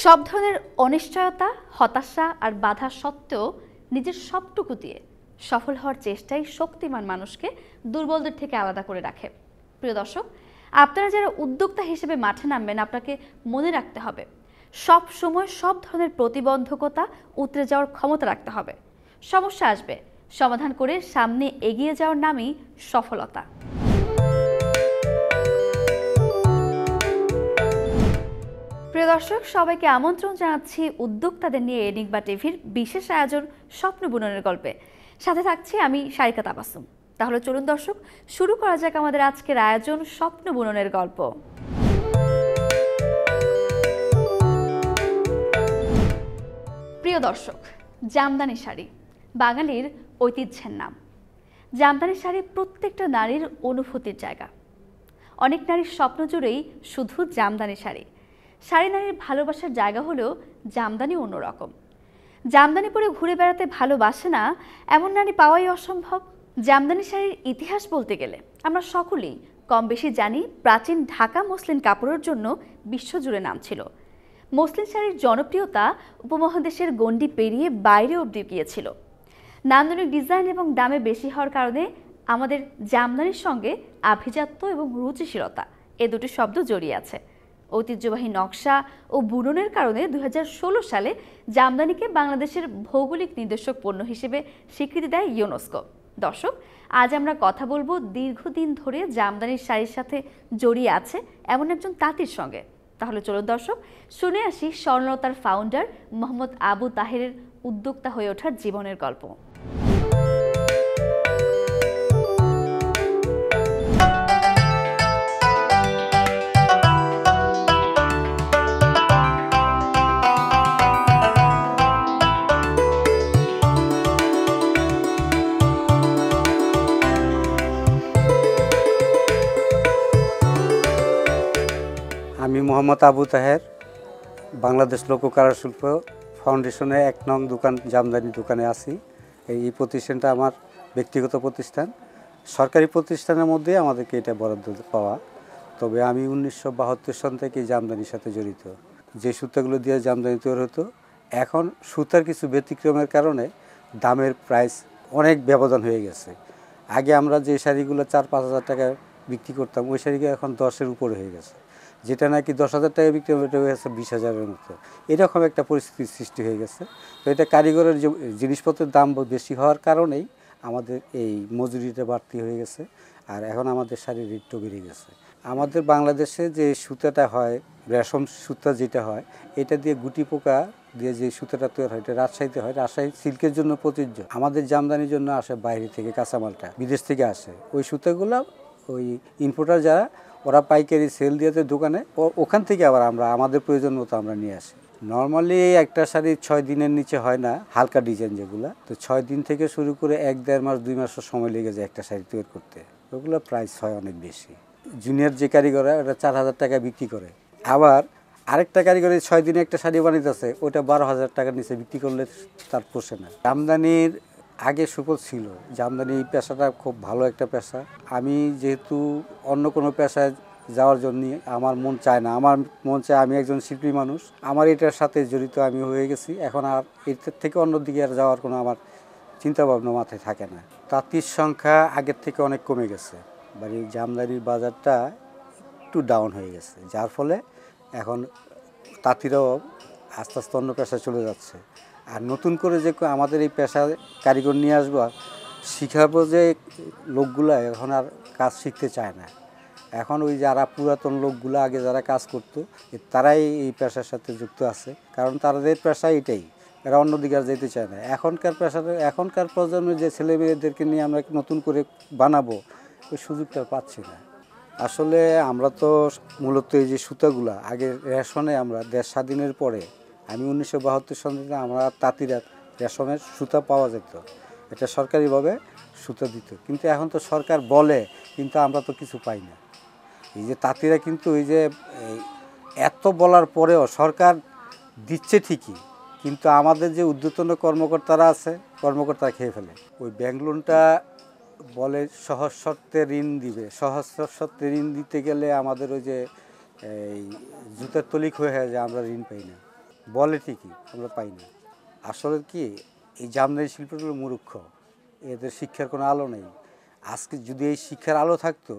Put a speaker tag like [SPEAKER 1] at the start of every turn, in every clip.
[SPEAKER 1] সব ধরনের অনিশ্চয়তা, হতাশা আর বাধা সত্ত্বেও নিজের সবটুকু দিয়ে সফল হওয়ার চেষ্টাই শক্তিমান মানুষকে দুর্বলদের থেকে আলাদা করে রাখে। প্রিয় দর্শক, আপনারা যারা উদ্যোক্তা হিসেবে মাঠে নামবেন, আপনাকে মনে রাখতে হবে সব সময় সব ধরনের প্রতিবন্ধকতা উতরে যাওয়ার ক্ষমতা রাখতে হবে। সমস্যা আসবে, সমাধান করে সামনে এগিয়ে যাওয়ার নামই সফলতা। প্রিয় দর্শক, সবাইকে আমন্ত্রণ জানাচ্ছি উদ্যোক্তাদের নিয়ে এনিগমা টিভির বিশেষ আয়োজন স্বপ্ন বুননের গল্পে। সাথে থাকছি আমি সারিকা তাবাসসুম। তাহলে চলুন দর্শক, শুরু করা যাক আমাদের আজকের আয়োজন স্বপ্ন বুননের গল্প। প্রিয় দর্শক, জামদানি শাড়ি বাঙালির ঐতিহ্যের নাম। জামদানি শাড়ি প্রত্যেকটা নারীর অনুভূতির জায়গা। অনেক নারীর স্বপ্ন জুড়েই শুধু জামদানি শাড়ি। শাড়ি নারীর ভালোবাসার জায়গা হলেও জামদানি অন্যরকম। জামদানি পরে ঘুরে বেড়াতে ভালোবাসে না এমন নারী পাওয়াই অসম্ভব। জামদানি শাড়ির ইতিহাস বলতে গেলে আমরা সকলেই কম বেশি জানি, প্রাচীন ঢাকা মসলিন কাপড়ের জন্য বিশ্বজুড়ে নাম ছিল। মসলিন শাড়ির জনপ্রিয়তা উপমহাদেশের গণ্ডি পেরিয়ে বাইরে অবধি গিয়েছিল। নান্দনিক ডিজাইন এবং দামে বেশি হওয়ার কারণে আমাদের জামদানির সঙ্গে আভিজাত্য এবং রুচিশীলতা এ দুটি শব্দ জড়িয়ে আছে। ঐতিহ্যবাহী নকশা ও বুননের কারণে 2016 সালে জামদানিকে বাংলাদেশের ভৌগোলিক নির্দেশক পণ্য হিসেবে স্বীকৃতি দেয় ইউনেস্কো। দর্শক, আজ আমরা কথা বলবো দীর্ঘদিন ধরে জামদানির শাড়ির সাথে জড়িয়ে আছে এমন একজন তাঁতির সঙ্গে। তাহলে চলুন দর্শক, শুনে আসি স্বর্ণলতার ফাউন্ডার মোহাম্মদ আবু তাহেরের উদ্যোক্তা হয়ে ওঠার জীবনের গল্প।
[SPEAKER 2] আমি মোহাম্মদ আবু তাহের, বাংলাদেশ লোককলা শিল্প ফাউন্ডেশনের 1 নং দোকান জামদানি দোকানে আছি। এই প্রতিষ্ঠানটা আমার ব্যক্তিগত প্রতিষ্ঠান। সরকারি প্রতিষ্ঠানের মধ্যে আমাদেরকে এটা বরাদ্দ পাওয়া। তবে আমি 1972 সন থেকে জামদানির সাথে জড়িত। যে সুতাগুলো দিয়ে জামদানি তৈরি হতো, এখন সুতার কিছু ব্যতিক্রমের কারণে দামের প্রাইস অনেক ব্যবধান হয়ে গেছে। আগে আমরা যে শাড়িগুলো 4-5 হাজার টাকা বিক্রি করতাম, ওই শাড়িগুলো এখন 10-এর উপরে হয়ে গেছে। যেটা নাকি 10,000 টাকা বিক্রি হবে, এটা হয়ে গেছে 20,000-এর মতো। এরকম একটা পরিস্থিতির সৃষ্টি হয়ে গেছে। তো এটা কারিগরের জিনিসপত্রের দাম বেশি হওয়ার কারণেই আমাদের এই মজুরিটা বাড়তি হয়ে গেছে। আর এখন আমাদের শাড়ির রেটও বেড়ে গেছে। আমাদের বাংলাদেশে যে সুতাটা হয়, রেশম সুতা যেটা হয়, এটা দিয়ে গুটি পোকা দিয়ে যে সুতাটা তৈরি হয়, এটা রাজশাহীতে হয়। রাজশাহী সিল্কের জন্য প্রযোজ্য। আমাদের জামদানির জন্য আসে বাইরে থেকে কাঁচামালটা, বিদেশ থেকে আসে। ওই সুতাগুলো ওই ইম্পোর্টার যারা, ওরা পাইকারি সেল দিয়েছে দোকানে, ওখান থেকে আবার আমরা আমাদের প্রয়োজন মতো আমরা নিয়ে আসি। নর্মালি একটা শাড়ি 6 দিনের নিচে হয় না, হালকা ডিজাইন যেগুলো। তো 6 দিন থেকে শুরু করে 1-1.5 মাস 2 মাসও সময় লেগে যায় একটা শাড়ি তৈরি করতে। ওগুলো প্রাইস হয় অনেক বেশি। জুনিয়র যে কারিগররা, ওটা 4,000 টাকা বিক্রি করে। আবার আরেকটা কারিগরের 6 দিনে একটা শাড়ি বানাইতেছে, ওটা 12,000 টাকার নিচে বিক্রি করলে তার পোষে না। জামদানির আগে সুফল ছিল। জামদানি পেশাটা খুব ভালো একটা পেশা। আমি যেহেতু অন্য কোনো পেশায় যাওয়ার জন্য আমার মন চায় না, আমার মন চায় আমি একজন শিল্পী মানুষ, আমার এটার সাথে জড়িত আমি হয়ে গেছি। এখন আর এর থেকে অন্যদিকে আর যাওয়ার কোনো আমার চিন্তাভাবনা মাথায় থাকে না। তাঁতির সংখ্যা আগের থেকে অনেক কমে গেছে। বাড়ি জামদানির বাজারটা একটু ডাউন হয়ে গেছে, যার ফলে এখন তাঁতিরাও আস্তে আস্তে অন্য পেশায় চলে যাচ্ছে। আর নতুন করে যে আমাদের এই পেশা কারিগর নিয়ে আসবো, শিখাবো, যে লোকগুলো এখন আর কাজ শিখতে চায় না। এখন ওই যারা পুরাতন লোকগুলো আগে যারা কাজ করতো, তারাই এই পেশার সাথে যুক্ত আছে। কারণ তাদের পেশা এটাই, এরা অন্যদিকে আর যেতে চায় না। এখনকার প্রজন্মের যে ছেলে মেয়েদেরকে নিয়ে আমরা নতুন করে বানাবো, ওই সুযোগটা পাচ্ছি না। আসলে আমরা তো মূলত এই যে সুতাগুলা আগে রেশনে, আমরা দেশ স্বাধীনের পরে, আমি 1972 সন থেকে আমরা তাঁতিরা রেশমের সুতা পাওয়া যেত, এটা সরকারিভাবে সুতা দিত। কিন্তু এখন তো সরকার বলে, কিন্তু আমরা তো কিছু পাই না। এই যে তাঁতিরা কিন্তু এই যে এত বলার পরেও সরকার দিচ্ছে ঠিকই, কিন্তু আমাদের যে ঊর্ধ্বতন কর্মকর্তারা আছে, কর্মকর্তারা খেয়ে ফেলে। ওই ব্যাংক লোনটা বলে সহজ শর্তে ঋণ দিবে। সহজ শর্তে ঋণ দিতে গেলে আমাদের ওই যে এই জুতার তলিক হয়ে যায়, আমরা ঋণ পাই না। বলে ঠিকই, আমরা পাই না। আসলে কি, এই জামদানি শিল্পগুলো মূর্খ, এদের শিক্ষার কোনো আলো নেই। আজকে যদি এই শিক্ষার আলো থাকতো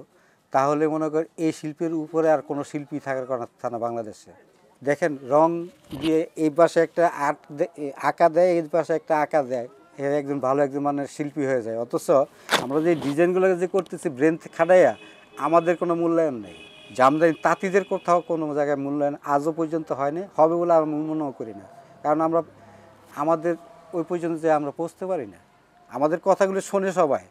[SPEAKER 2] তাহলে মনে কর এই শিল্পের উপরে আর কোনো শিল্পী থাকার কথা না বাংলাদেশে। দেখেন, রং দিয়ে এই পাশে একটা আঁকা দেয়, এই পাশে একটা আঁকা দেয়, এর একজন ভালো একজন মানের শিল্পী হয়ে যায়। অথচ আমরা যে ডিজাইনগুলো যে করতেছি ব্রেন খাটাইয়া, আমাদের কোনো মূল্যায়ন নেই। জামদানি তাঁতিদের কোথাও কোনো জায়গায় মূল্যায়ন আজও পর্যন্ত হয়নি, হবে বলে আমি মনেও করি না। কারণ আমাদের ওই পর্যন্ত যে আমরা পৌঁছতে পারি না। আমাদের কথাগুলো শোনে সবাই,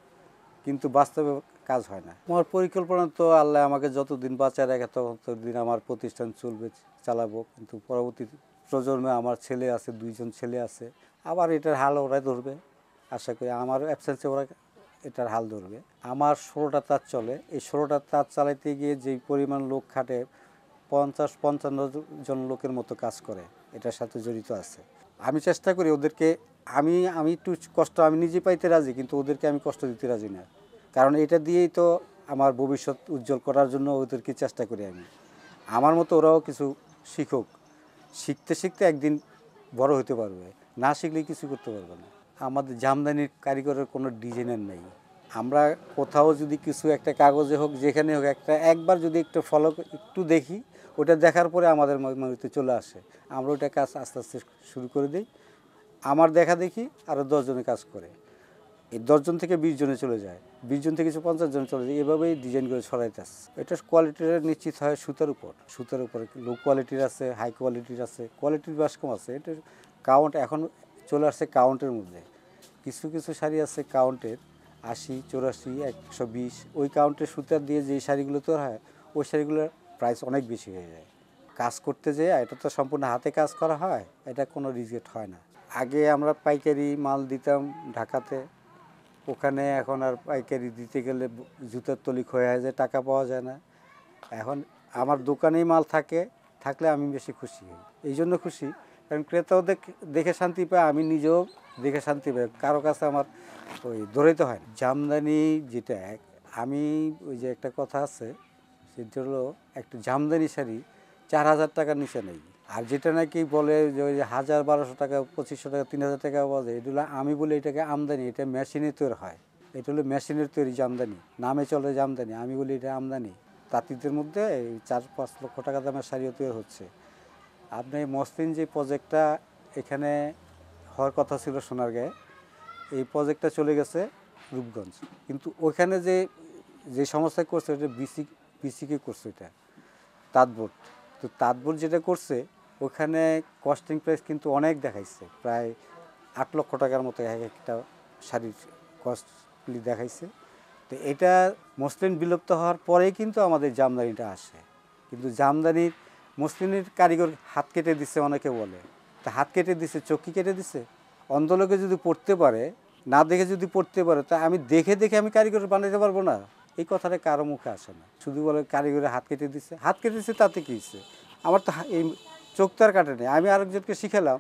[SPEAKER 2] কিন্তু বাস্তবে কাজ হয় না। আমার পরিকল্পনা তো আল্লাহ আমাকে যতদিন বাঁচায় রাখে ততদিন আমার প্রতিষ্ঠান চলবে, চালাবো। কিন্তু পরবর্তী প্রজন্মে আমার ছেলে আছে, 2জন ছেলে আছে, আবার এটার হাল ওরাই ধরবে। আশা করি আমার অ্যাবসেন্সে ওরা এটার হাল ধরবে। আমার 16টা তাঁত চলে, এই 16টা তাঁত চালাইতে গিয়ে যেই পরিমাণ লোক খাটে 50-55 জন লোকের মতো কাজ করে, এটার সাথে জড়িত আছে। আমি চেষ্টা করি ওদেরকে, আমি একটু কষ্ট আমি নিজে পাইতে রাজি, কিন্তু ওদেরকে আমি কষ্ট দিতে রাজি না। কারণ এটা দিয়েই তো আমার ভবিষ্যৎ উজ্জ্বল করার জন্য ওদেরকে চেষ্টা করি আমি। আমার মতো ওরাও কিছু শিখুক, শিখতে শিখতে একদিন বড় হতে পারবে, না শিখলে কিছু করতে পারবে না। আমাদের জামদানির কারিগরের কোনো ডিজাইনার নেই। আমরা কোথাও যদি কিছু একটা কাগজে হোক, যেখানে হোক, একবার যদি একটু ফলো একটু দেখি, ওটা দেখার পরে আমাদের মধ্যে চলে আসে। আমরা ওটা কাজ আস্তে আস্তে শুরু করে দিই। আমার দেখা দেখি আরও 10 জনে কাজ করে, এই 10 জন থেকে 20 জনে চলে যায়, 20 জন থেকে 50 জন চলে যায়, এভাবেই ডিজাইন করে ছড়াইতে আসছে। এটা কোয়ালিটিটা নিশ্চিত হয় সুতার উপর লো কোয়ালিটির আছে, হাই কোয়ালিটির আছে, কোয়ালিটির বাস কম আছে। এটার কাউন্ট এখন চলে আসছে কাউন্টের মধ্যে। কিছু কিছু শাড়ি আছে কাউন্টের 80, 84, 120, ওই কাউন্টের সুতার দিয়ে যে শাড়িগুলো তৈরি হয়, ওই শাড়িগুলোর প্রাইস অনেক বেশি হয়ে যায়। কাজ করতে যেয়ে এটা তো সম্পূর্ণ হাতে কাজ করা হয়, এটা কোনো রিজেক্ট হয় না। আগে আমরা পাইকারি মাল দিতাম ঢাকাতে, ওখানে এখন আর পাইকারি দিতে গেলে জুতার তলি ক্ষয় হয়ে যায়, টাকা পাওয়া যায় না। এখন আমার দোকানেই মাল থাকলে আমি বেশি খুশি হই। এই জন্য খুশি কারণ ক্রেতাও দেখে শান্তি পায়, আমি নিজেও দেখে শান্তি পাই, কারো কাছে আমার ওই দৌড়াইতে হয় না। জামদানি যেটা আমি ওই যে একটা কথা আছে, সেটা হলো একটা জামদানি শাড়ি 4000 টাকার নিচে নেই। আর যেটা নাকি বলে যে ওই 1000-1200 টাকা, 2500 টাকা, 3000 টাকা বাজে, এগুলো আমি বলি এটাকে আমদানি, এটা মেশিনে তৈরি হয়, এটা হলো মেশিনের তৈরি জামদানি, নামে চলে জামদানি, আমি বলি এটা আমদানি। তাঁতিদের মধ্যে 4-5 লক্ষ টাকা দামের শাড়িও তৈরি হচ্ছে। আপনি মসলিন যে প্রজেক্টটা এখানে হওয়ার কথা ছিল সোনারগাঁয়ে, এই প্রজেক্টটা চলে গেছে রূপগঞ্জ, কিন্তু ওইখানে যে সংস্থায় করছে এটা বিসিকে করছে, এটা তাঁতবোর্ড। তো তাঁতবোর্ড যেটা করছে ওখানে কস্টিং প্রাইস কিন্তু অনেক দেখাইছে, প্রায় 8 লক্ষ টাকার মতো একটা শাড়ির কস্টলি দেখাইছে। তো এটা মসলিন বিলুপ্ত হওয়ার পরেই কিন্তু আমাদের জামদানিটা আসে। কিন্তু মসলিনের কারিগর হাত কেটে দিচ্ছে অনেকে বলে, তা হাত কেটে দিছে, চোখি কেটে দিছে? অন্ধ লোকে যদি পড়তে পারে, না দেখে যদি পড়তে পারে, তা আমি দেখে আমি কারিগর বানাইতে পারবো না? এই কথাটা কারো মুখে আসে না, শুধু বলে কারিগরে হাত কেটে দিচ্ছে, তাতে কী হচ্ছে? আমার তো এই চোখ তো আর কাটে নেই, আমি আরেকজনকে শিখালাম।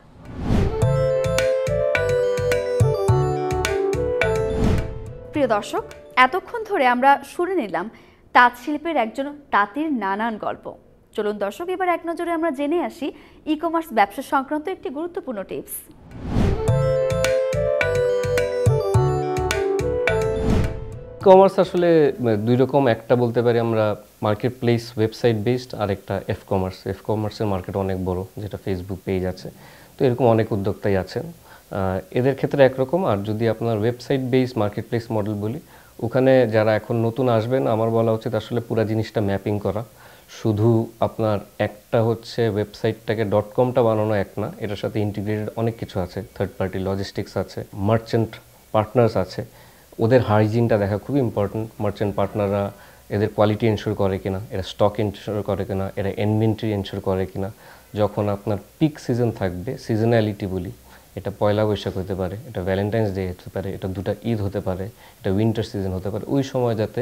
[SPEAKER 1] প্রিয় দর্শক, এতক্ষণ ধরে আমরা শুনে নিলাম তাঁত শিল্পের একজন তাঁতির নানান গল্প। চলুন দর্শক, এবার এক নজরে আমরা জেনে আসি ই-কমার্স ব্যবসা সংক্রান্ত একটি গুরুত্বপূর্ণ টিপস।
[SPEAKER 3] কমার্স আসলে দুই রকম, একটা বলতে পারি আমরা মার্কেট প্লেস ওয়েবসাইট বেসড, আর একটা এফ কমার্সের মার্কেট অনেক বড়, যেটা ফেসবুক পেজ আছে। তো এরকম অনেক উদ্যোক্তাই আছেন, এদের ক্ষেত্রে একরকম। আর যদি আপনার website base market place model বলি, ওখানে যারা এখন নতুন আসবেন, আমার বলা উচিত আসলে পুরো জিনিসটা ম্যাপিং করা। শুধু আপনার একটা হচ্ছে ওয়েবসাইটটাকে .comটা বানানো এক না, এটার সাথে ইন্টিগ্রেটেড অনেক কিছু আছে, থার্ড পার্টি লজিস্টিক্স আছে, মার্চেন্ট পার্টনার্স আছে, ওদের হাইজিনটা দেখা খুবই ইম্পর্টেন্ট। মার্চেন্ট পার্টনাররা এদের কোয়ালিটি এনশোর করে কিনা, এরা স্টক এনশোর করে কিনা, এরা ইনভেন্টরি এনশোর করে কিনা। যখন আপনার পিক সিজন থাকবে, সিজনালিটি বলি, এটা পয়লা বৈশাখ হতে পারে, এটা ভ্যালেন্টাইন্স ডে হতে পারে, এটা 2টা ঈদ হতে পারে, এটা উইন্টার সিজন হতে পারে, ওই সময় যাতে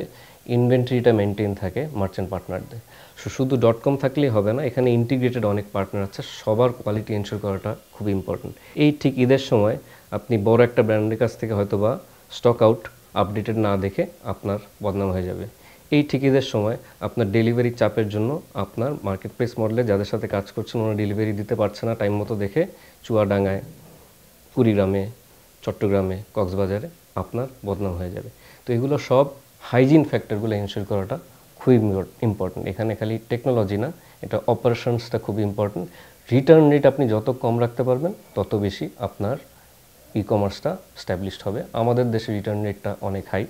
[SPEAKER 3] ইনভেন্টরিটা মেনটেন থাকে মার্চেন্ট পার্টনারদের। শুধু .com থাকলেই হবে না, এখানে ইন্টিগ্রেটেড অনেক পার্টনার আছে, সবার কোয়ালিটি এনশোর করাটা খুব ইম্পর্টেন্ট। এই ঠিক ঈদের সময় আপনি বড় একটা ব্র্যান্ডের কাছ থেকে হয়তো বা স্টক আউট আপডেটেড না দেখে আপনার বদনাম হয়ে যাবে। এই ঠিকিদের সময় আপনার ডেলিভারি চাপের জন্য আপনার মার্কেট প্লেস মডেলে যাদের সাথে কাজ করছেন ওরা ডেলিভারি দিতে পারছে না টাইম মতো দেখে, চুয়াডাঙ্গায়, কুড়িগ্রামে, চট্টগ্রামে, কক্সবাজারে আপনার বদনাম হয়ে যাবে। তো এগুলো সব হাইজিন ফ্যাক্টরগুলো এনশিওর করাটা খুবই ইম্পর্টেন্ট। এখানে খালি টেকনোলজি না, এটা অপারেশনসটা খুব ইম্পর্টেন্ট। রিটার্ন রেট আপনি যত কম রাখতে পারবেন তত বেশি আপনার ই কমার্সটা স্ট্যাবলিশড হবে। আমাদের দেশে রিটার্ন রেটটা অনেক হাই,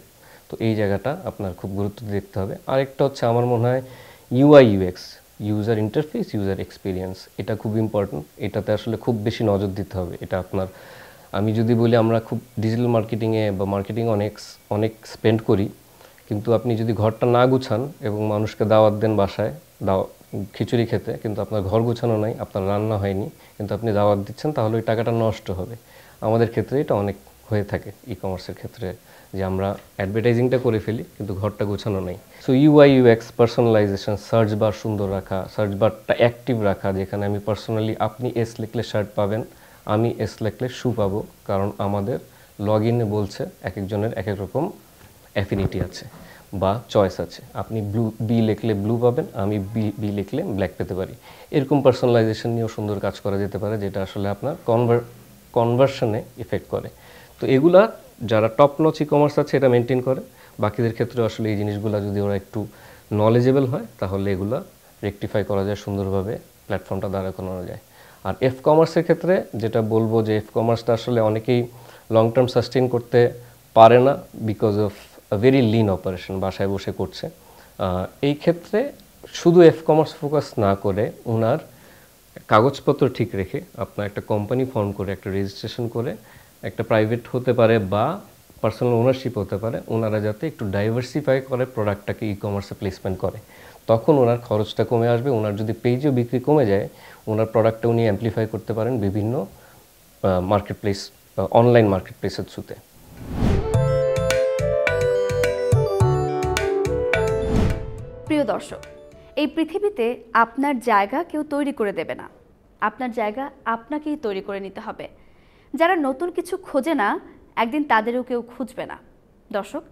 [SPEAKER 3] তো এই জায়গাটা আপনার খুব গুরুত্ব দিয়ে দেখতে হবে। আরেকটা হচ্ছে আমার মনে হয় UI UX, user interface, user experience, এটা খুব ইম্পর্টেন্ট। এটাতে আসলে খুব বেশি নজর দিতে হবে। এটা আপনার, আমি যদি বলি আমরা খুব ডিজিটাল মার্কেটিংয়ে বা মার্কেটিং অনেক স্পেন্ড করি, কিন্তু আপনি যদি ঘরটা না গুছান এবং মানুষকে দাওয়াত দেন বাসায় খিচুড়ি খেতে, কিন্তু আপনার ঘর গুছানো নাই, আপনার রান্না হয়নি, কিন্তু আপনি দাওয়াত দিচ্ছেন, তাহলে ওই টাকাটা নষ্ট হবে। আমাদের ক্ষেত্রে এটা অনেক হয়ে থাকে ই কমার্সের ক্ষেত্রে, যে আমরা অ্যাডভার্টাইজিংটা করে ফেলি কিন্তু ঘরটা গোছানো নেই। So UI UX, personalisation, search bar সুন্দর রাখা, সার্চ বারটা অ্যাক্টিভ রাখা, যেখানে আমি পার্সোনালি, আপনি এস লিখলে শার্ট পাবেন, আমি এস লিখলে শু পাবো, কারণ আমাদের লগ ইনে বলছে এক একজনের এক এক রকম অ্যাফিনিটি আছে বা চয়েস আছে। আপনি বি লিখলে ব্লু পাবেন, আমি বি লিখলে ব্ল্যাক পেতে পারি। এরকম পার্সোনালাইজেশন নিয়েও সুন্দর কাজ করা যেতে পারে, যেটা আসলে আপনার কনভার্সনে ইফেক্ট করে। তো এগুলা যারা টপ নচ ই কমার্স আছে এটা মেনটেন করে, বাকিদের ক্ষেত্রে আসলে এই জিনিসগুলো যদি ওরা একটু নলেজেবল হয় তাহলে এগুলা রেকটিফাই করা যায় সুন্দরভাবে, প্ল্যাটফর্মটা দাঁড়া করানো যায়। আর এফ কমার্সের ক্ষেত্রে যেটা বলবো যে এফ কমার্সটা আসলে অনেকেই লং টার্ম সাস্টেইন করতে পারে না because of very lean operation, বাসায় বসে করছে। এই ক্ষেত্রে শুধু এফ কমার্স ফোকাস না করে ওনার কাগজপত্র ঠিক রেখে আপনার একটা কোম্পানি ফর্ম করে, একটা রেজিস্ট্রেশন করে, একটা প্রাইভেট হতে পারে বা পার্সোনাল ওনারশিপ হতে পারে, ওনারা যাতে একটু ডাইভার্সিফাই করে প্রোডাক্টটাকে ই কমার্সে প্লেসমেন্ট করে, তখন ওনার খরচটা কমে আসবে। ওনার যদি পেজেও বিক্রি কমে যায়, ওনার প্রোডাক্টটা উনি অ্যামপ্লিফাই করতে পারেন বিভিন্ন মার্কেট প্লেস, অনলাইন মার্কেট প্লেসের থ্রুতে।
[SPEAKER 1] প্রিয় দর্শক, এই পৃথিবীতে আপনার জায়গা কেউ তৈরি করে দেবে না, আপনার জায়গা আপনাকেই তৈরি করে নিতে হবে। যারা নতুন কিছু খোঁজে না, একদিন তাদেরও কেউ খুঁজবে না। দর্শক,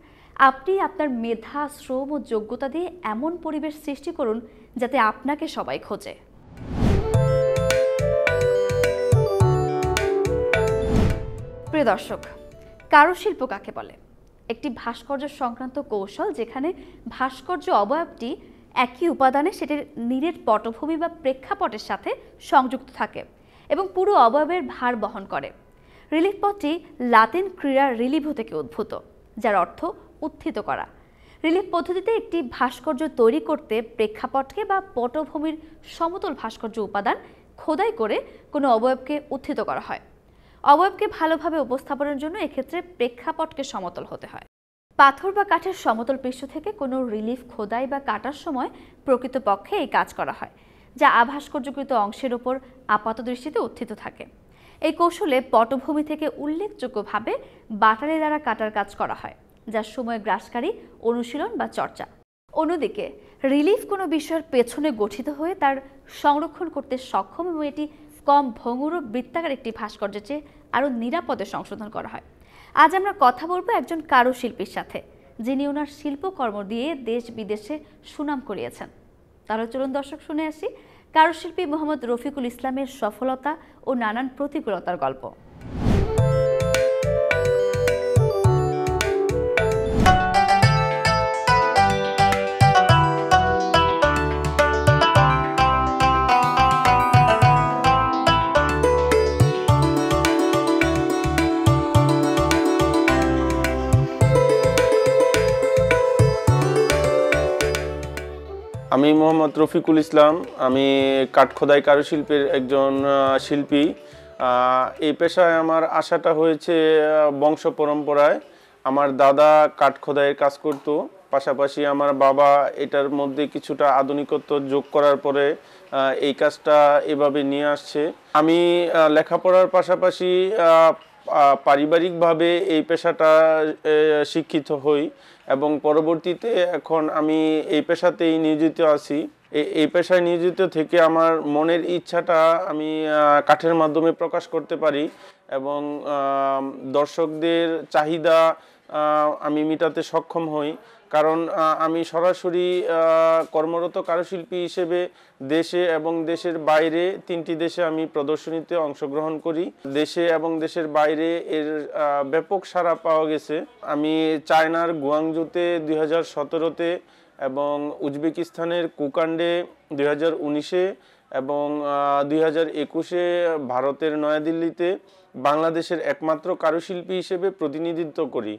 [SPEAKER 1] আপনি আপনার মেধা, শ্রম ও যোগ্যতা দিয়ে এমন পরিবেশ সৃষ্টি করুন যাতে আপনাকে সবাই খোঁজে। প্রিয় দর্শক, কারুশিল্প কাকে বলে? একটি ভাস্কর্য সংক্রান্ত কৌশল যেখানে ভাস্কর্য অবয়বটি একই উপাদানে সেটির নিরেট পটভূমি বা প্রেক্ষাপটের সাথে সংযুক্ত থাকে এবং পুরো অবয়বের ভার বহন করে। রিলিফ পদটি লাতিন ক্রিয়া রিলিভো থেকে উদ্ভূত, যার অর্থ উত্থিত করা। রিলিফ পদ্ধতিতে একটি ভাস্কর্য তৈরি করতে প্রেক্ষাপটকে বা পটভূমির সমতল ভাস্কর্য উপাদান খোদাই করে কোনো অবয়বকে উত্থিত করা হয়। অবয়বকে ভালোভাবে উপস্থাপনের জন্য এক্ষেত্রে প্রেক্ষাপটকে সমতল হতে হয়। পাথর বা কাঠের সমতল পৃষ্ঠ থেকে কোনো রিলিফ খোদাই বা কাটার সময় প্রকৃতপক্ষে এই কাজ করা হয়, যা আভাস্কর্যকৃত অংশের ওপর আপাত দৃষ্টিতে উত্থিত থাকে। এই কৌশলে পটভূমি থেকে উল্লেখযোগ্যভাবে বাটালি দ্বারা কাটার কাজ করা হয়, যা সময় গ্রাসকারী অনুশীলন বা চর্চা। অন্যদিকে রিলিফ কোনো বিষয়ের পেছনে গঠিত হয়ে তার সংরক্ষণ করতে সক্ষম এবং এটি কম ভঙ্গুর ও বৃত্তাকার একটি ভাস্কর্যের চেয়ে আরও নিরাপদে সংশোধন করা হয়। আজ আমরা কথা বলবো একজন কারুশিল্পীর সাথে, যিনি ওনার শিল্পকর্ম দিয়ে দেশ বিদেশে সুনাম কুড়িয়েছেন। তাহলে চলুন দর্শক শুনে আসি কারুশিল্পী মোহাম্মদ রফিকুল ইসলামের সফলতা ও নানান প্রতিকূলতার গল্প।
[SPEAKER 4] আমি মোহাম্মদ রফিকুল ইসলাম, আমি কাঠখোদাই কারুশিল্পের একজন শিল্পী। এই পেশায় আমার আশাটা হয়েছে বংশ পরম্পরায়। আমার দাদা কাঠখোদাইয়ের কাজ করত, পাশাপাশি আমার বাবা এটার মধ্যে কিছুটা আধুনিকত্ব যোগ করার পরে এই কাজটা এভাবে নিয়ে আসছে। আমি লেখাপড়ার পাশাপাশি পারিবারিকভাবে এই পেশাটা শিক্ষিত হই এবং পরবর্তীতে এখন আমি এই পেশাতেই নিয়োজিত আছি। এই পেশায় নিয়োজিত থেকে আমার মনের ইচ্ছাটা আমি কাঠের মাধ্যমে প্রকাশ করতে পারি এবং দর্শকদের চাহিদা আমি মেটাতে সক্ষম হই। কারণ আমি সরাসরি কর্মরত কারুশিল্পী হিসেবে দেশে এবং দেশের বাইরে 3টি দেশে আমি প্রদর্শনীতে অংশগ্রহণ করি। দেশে এবং দেশের বাইরে এর ব্যাপক সাড়া পাওয়া গেছে। আমি চায়নার গুয়াংজুতে 2017-তে এবং উজবেকিস্তানের কুকান্ডে 2019-এ এবং 2021-এ ভারতের নয়াদিল্লিতে বাংলাদেশের একমাত্র কারুশিল্পী হিসেবে প্রতিনিধিত্ব করি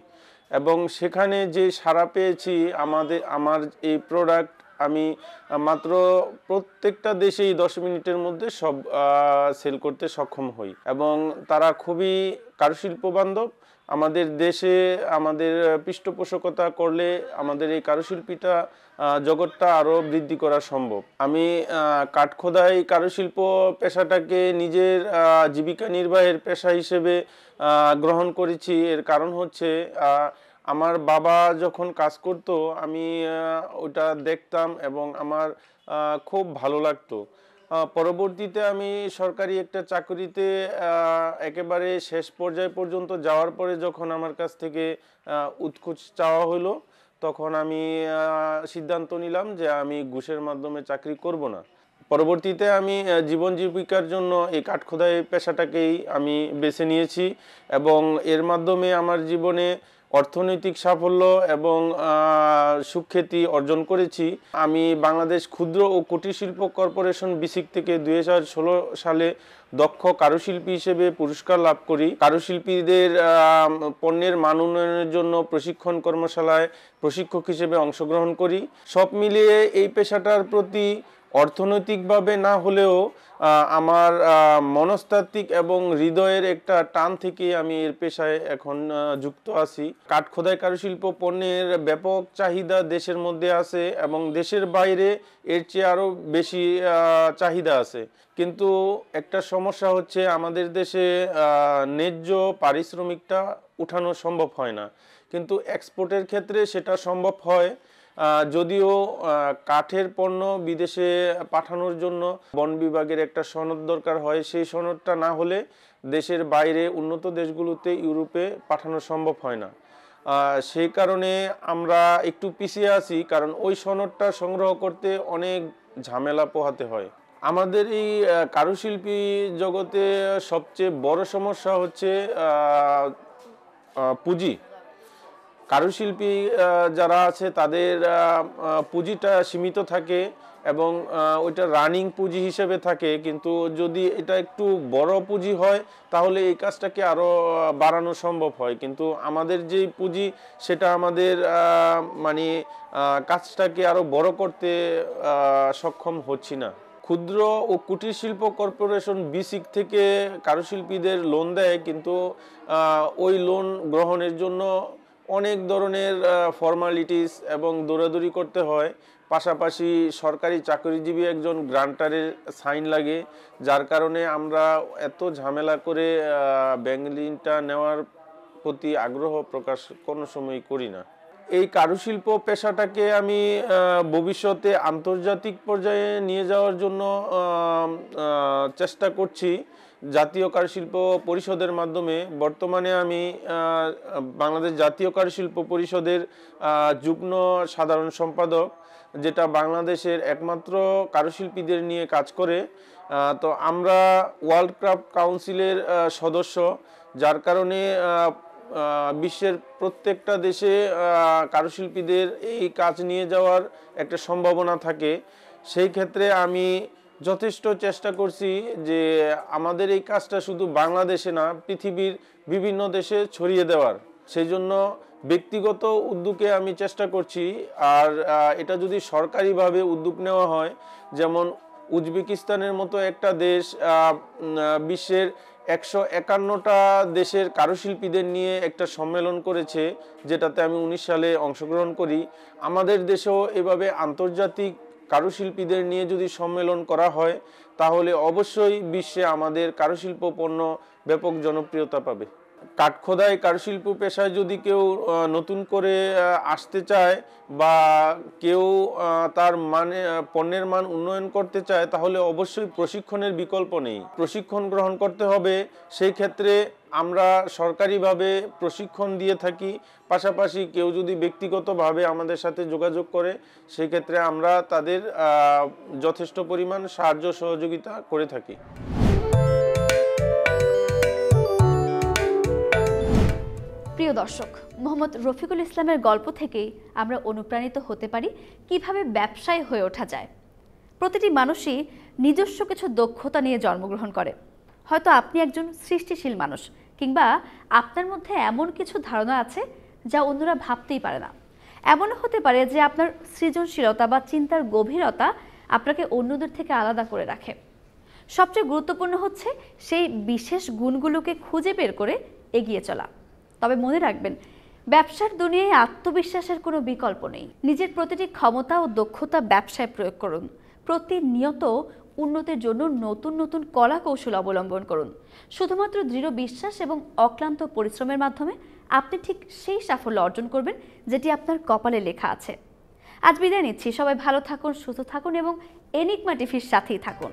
[SPEAKER 4] এবং সেখানে যে সাড়া পেয়েছি আমার এই প্রোডাক্ট আমি মাত্র প্রত্যেকটা দেশেই 10 মিনিটের মধ্যে সব সেল করতে সক্ষম হই এবং তারা খুবই কারুশিল্প বান্ধব। আমাদের দেশে আমাদের পৃষ্ঠপোষকতা করলে আমাদের এই কারুশিল্পীটা জগৎটা আরও বৃদ্ধি করা সম্ভব। আমি কাঠখোদাই কারুশিল্প পেশাটাকে নিজের জীবিকা নির্বাহের পেশা হিসেবে গ্রহণ করেছি। এর কারণ হচ্ছে আমার বাবা যখন কাজ করত আমি ওটা দেখতাম এবং আমার খুব ভালো লাগতো। পরবর্তীতে আমি সরকারি একটা চাকরিতে একেবারে শেষ পর্যায় পর্যন্ত যাওয়ার পরে যখন আমার কাছ থেকে উৎকোচ চাওয়া হলো, তখন আমি সিদ্ধান্ত নিলাম যে আমি ঘুষের মাধ্যমে চাকরি করব না। পরবর্তীতে আমি জীবন জীবিকার জন্য এই কাঠখোদাই পেশাটাকেই আমি বেছে নিয়েছি এবং এর মাধ্যমে আমার জীবনে অর্থনৈতিক সাফল্য এবং সুখ্যাতি অর্জন করেছি। আমি বাংলাদেশ ক্ষুদ্র ও কুটির শিল্প কর্পোরেশন বিসিক থেকে 2016 সালে দক্ষ কারুশিল্পী হিসেবে পুরস্কার লাভ করি। কারুশিল্পীদের পণ্যের মান উন্নয়নের জন্য প্রশিক্ষণ কর্মশালায় প্রশিক্ষক হিসেবে অংশগ্রহণ করি। সব মিলিয়ে এই পেশাটার প্রতি অর্থনৈতিকভাবে না হলেও আমার মনস্তাত্ত্বিক এবং হৃদয়ের একটা টান থেকে আমি এর পেশায় এখন যুক্ত আছি। কাঠখোদাই কারুশিল্প পণ্যের ব্যাপক চাহিদা দেশের মধ্যে আছে এবং দেশের বাইরে এর চেয়ে আরও বেশি চাহিদা আছে, কিন্তু একটা সমস্যা হচ্ছে আমাদের দেশে ন্যায্য পারিশ্রমিকটা উঠানো সম্ভব হয় না, কিন্তু এক্সপোর্টের ক্ষেত্রে সেটা সম্ভব হয়। যদিও কাঠের পণ্য বিদেশে পাঠানোর জন্য বন বিভাগের একটা সনদ দরকার হয়, সেই সনদটা না হলে দেশের বাইরে উন্নত দেশগুলোতে ইউরোপে পাঠানো সম্ভব হয় না। সেই কারণে আমরা একটু পিছিয়ে আছি, কারণ ওই সনদটা সংগ্রহ করতে অনেক ঝামেলা পোহাতে হয়। আমাদের এই কারুশিল্পী জগতে সবচেয়ে বড় সমস্যা হচ্ছে পুঁজি। কারুশিল্পী যারা আছে তাদের পুঁজিটা সীমিত থাকে এবং ওইটা রানিং পুঁজি হিসেবে থাকে, কিন্তু যদি এটা একটু বড় পুঁজি হয় তাহলে এই কাজটাকে আরও বাড়ানো সম্ভব হয়, কিন্তু আমাদের যেই পুঁজি সেটা আমাদের মানে কাজটাকে আরও বড় করতে সক্ষম হচ্ছি না। ক্ষুদ্র ও কুটির শিল্প কর্পোরেশন বিসিক থেকে কারুশিল্পীদের লোন দেয়, কিন্তু ওই লোন গ্রহণের জন্য অনেক ধরনের ফর্মালিটিস এবং দৌড়াদৌড়ি করতে হয়। পাশাপাশি সরকারি চাকরিজীবী একজন গ্রান্টারের সাইন লাগে, যার কারণে আমরা এত ঝামেলা করে ব্যাংক ঋণটা নেওয়ার প্রতি আগ্রহ প্রকাশ কোনো সময় করি না। এই কারুশিল্প পেশাটাকে আমি ভবিষ্যতে আন্তর্জাতিক পর্যায়ে নিয়ে যাওয়ার জন্য চেষ্টা করছি জাতীয় কারুশিল্প পরিষদের মাধ্যমে। বর্তমানে আমি বাংলাদেশ জাতীয় কারুশিল্প পরিষদের যুগ্ম সাধারণ সম্পাদক, যেটা বাংলাদেশের একমাত্র কারুশিল্পীদের নিয়ে কাজ করে। তো আমরা ওয়ার্ল্ড ক্রাফট কাউন্সিলের সদস্য, যার কারণে বিশ্বের প্রত্যেকটা দেশে কারুশিল্পীদের এই কাজ নিয়ে যাওয়ার একটা সম্ভাবনা থাকে। সেই ক্ষেত্রে আমি যথেষ্ট চেষ্টা করছি যে আমাদের এই কাজটা শুধু বাংলাদেশে না, পৃথিবীর বিভিন্ন দেশে ছড়িয়ে দেওয়ার। সেই জন্য ব্যক্তিগত উদ্যোগে আমি চেষ্টা করছি, আর এটা যদি সরকারিভাবে উদ্যোগ নেওয়া হয়, যেমন উজবেকিস্তানের মতো একটা দেশ বিশ্বের 151টা দেশের কারুশিল্পীদের নিয়ে একটা সম্মেলন করেছে, যেটাতে আমি 19 সালে অংশগ্রহণ করি। আমাদের দেশেও এভাবে আন্তর্জাতিক কারুশিল্পীদের নিয়ে যদি সম্মেলন করা হয়, তাহলে অবশ্যই বিশ্বে আমাদের কারুশিল্প পণ্য ব্যাপক জনপ্রিয়তা পাবে। কাঠখোদাই কারুশিল্প পেশায় যদি কেউ নতুন করে আসতে চায় বা কেউ তার পণ্যের মান উন্নয়ন করতে চায়, তাহলে অবশ্যই প্রশিক্ষণের বিকল্প নেই। প্রশিক্ষণ গ্রহণ করতে হবে। সেই ক্ষেত্রে আমরা সরকারিভাবে প্রশিক্ষণ দিয়ে থাকি। পাশাপাশি কেউ যদি ব্যক্তিগতভাবে আমাদের সাথে যোগাযোগ করে, সেক্ষেত্রে আমরা তাদের যথেষ্ট পরিমাণ সাহায্য সহযোগিতা করে থাকি।
[SPEAKER 1] প্রিয় দর্শক, মোহাম্মদ রফিকুল ইসলামের গল্প থেকেই আমরা অনুপ্রাণিত হতে পারি কিভাবে ব্যবসায়ী হয়ে ওঠা যায়। প্রতিটি মানুষই নিজস্ব কিছু দক্ষতা নিয়ে জন্মগ্রহণ করে। হয়তো আপনি একজন সৃষ্টিশীল মানুষ, কিংবা আপনার মধ্যে এমন কিছু ধারণা আছে যা অন্যরা ভাবতেই পারে না। এমনও হতে পারে যে আপনার সৃজনশীলতা বা চিন্তার গভীরতা আপনাকে অন্যদের থেকে আলাদা করে রাখে। সবচেয়ে গুরুত্বপূর্ণ হচ্ছে সেই বিশেষ গুণগুলোকে খুঁজে বের করে এগিয়ে চলা। তবে মনে রাখবেন, ব্যবসার দুনিয়ায় আত্মবিশ্বাসের কোনো বিকল্প নেই। নিজের প্রতিটি ক্ষমতা ও দক্ষতা ব্যবসায় প্রয়োগ করুন। প্রতিনিয়ত উন্নতির জন্য নতুন নতুন কলা কৌশল অবলম্বন করুন। শুধুমাত্র দৃঢ় বিশ্বাস এবং অক্লান্ত পরিশ্রমের মাধ্যমে আপনি ঠিক সেই সাফল্য অর্জন করবেন যেটি আপনার কপালে লেখা আছে। আজ বিদায় নিচ্ছি। সবাই ভালো থাকুন, সুস্থ থাকুন এবং এনিগমা টিভির সাথেই থাকুন।